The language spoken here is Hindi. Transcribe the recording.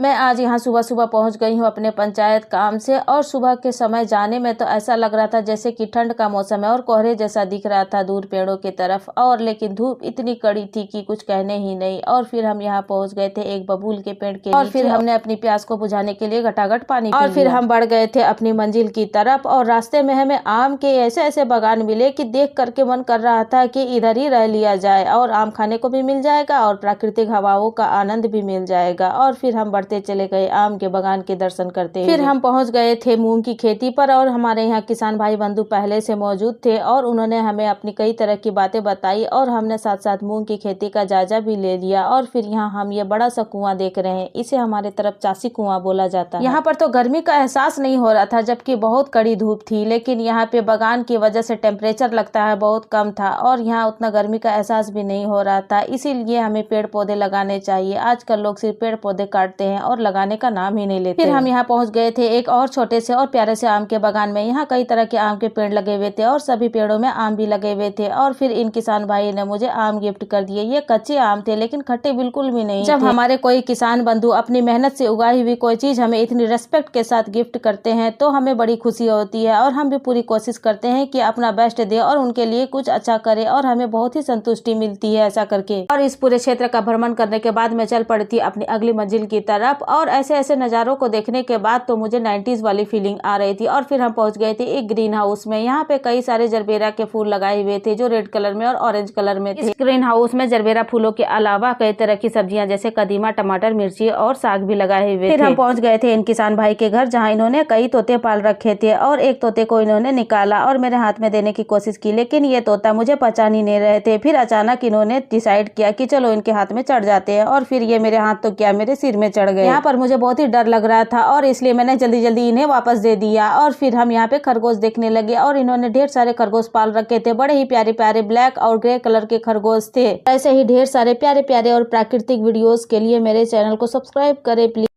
मैं आज यहाँ सुबह सुबह पहुँच गई हूँ अपने पंचायत काम से और सुबह के समय जाने में तो ऐसा लग रहा था जैसे कि ठंड का मौसम है और कोहरे जैसा दिख रहा था दूर पेड़ों की तरफ, और लेकिन धूप इतनी कड़ी थी कि कुछ कहने ही नहीं। और फिर हम यहाँ पहुँच गए थे एक बबूल के पेड़ के और फिर हमने अपनी प्यास को बुझाने के लिए घटाघट पानी और फिर हम बढ़ गए थे अपनी मंजिल की तरफ। और रास्ते में हमें आम के ऐसे ऐसे बागान मिले कि देख करके मन कर रहा था कि इधर ही रह लिया जाए और आम खाने को भी मिल जाएगा और प्राकृतिक हवाओं का आनंद भी मिल जाएगा। और फिर हम बढ़ते चले गए आम के बागान के दर्शन करते हुए। फिर हम पहुंच गए थे मूंग की खेती पर और हमारे यहाँ किसान भाई बंधु पहले से मौजूद थे और उन्होंने हमें अपनी कई तरह की बातें बताई और हमने साथ साथ मूंग की खेती का जायजा भी ले लिया। और फिर यहाँ हम ये बड़ा सा कुआं देख रहे हैं, इसे हमारे तरफ चासी कुआं बोला जाता है। यहाँ पर तो गर्मी का एहसास नहीं हो रहा था जबकि बहुत कड़ी धूप थी, लेकिन यहाँ पे बागान की वजह से टेम्परेचर लगता है बहुत कम था और यहाँ उतना गर्मी का एहसास भी नहीं हो रहा था। इसीलिए हमें पेड़ पौधे लगाने चाहिए। आजकल लोग सिर्फ पेड़ पौधे काटते हैं और लगाने का नाम ही नहीं लेते। फिर हम यहाँ पहुँच गए थे एक और छोटे से और प्यारे से आम के बागान में। यहाँ कई तरह के आम के पेड़ लगे हुए थे और सभी पेड़ों में आम भी लगे हुए थे। और फिर इन किसान भाई ने मुझे आम गिफ्ट कर दिए। ये कच्चे आम थे लेकिन खट्टे बिल्कुल भी नहीं। जब हमारे कोई किसान बंधु अपनी मेहनत से उगाई हुई कोई चीज हमें इतनी रेस्पेक्ट के साथ गिफ्ट करते हैं तो हमें बड़ी खुशी होती है और हम भी पूरी कोशिश करते हैं कि अपना बेस्ट दे और उनके लिए कुछ अच्छा करे और हमें बहुत ही संतुष्टि मिलती है ऐसा करके। और इस पूरे क्षेत्र का भ्रमण करने के बाद मैं चल पड़ी थी अपनी अगली मंजिल की तरफ और ऐसे ऐसे नज़ारों को देखने के बाद तो मुझे 90s वाली फीलिंग आ रही थी। और फिर हम पहुंच गए थे एक ग्रीन हाउस में। यहाँ पे कई सारे जरबेरा के फूल लगाए हुए थे जो रेड कलर में और ऑरेंज कलर में थे। इस ग्रीन हाउस में जरबेरा फूलों के अलावा कई तरह की सब्जियां जैसे कदीमा, टमाटर, मिर्ची और साग भी लगाए हुए थे। फिर हम पहुंच गए थे इन किसान भाई के घर जहाँ इन्होंने कई तोते पाल रखे थे और एक तोते को इन्होंने निकाला और मेरे हाथ में देने की कोशिश की, लेकिन ये तोता मुझे पहचान ही नहीं रहे थे। फिर अचानक इन्होंने डिसाइड किया कि चलो इनके हाथ में चढ़ जाते हैं और फिर ये मेरे हाथ तो क्या मेरे सिर में चढ़ गए। यहाँ पर मुझे बहुत ही डर लग रहा था और इसलिए मैंने जल्दी जल्दी इन्हें वापस दे दिया। और फिर हम यहाँ पे खरगोश देखने लगे और इन्होंने ढेर सारे खरगोश पाल रखे थे। बड़े ही प्यारे प्यारे ब्लैक और ग्रे कलर के खरगोश थे। ऐसे ही ढेर सारे प्यारे प्यारे और प्राकृतिक वीडियोस के लिए मेरे चैनल को सब्सक्राइब करें प्लीज।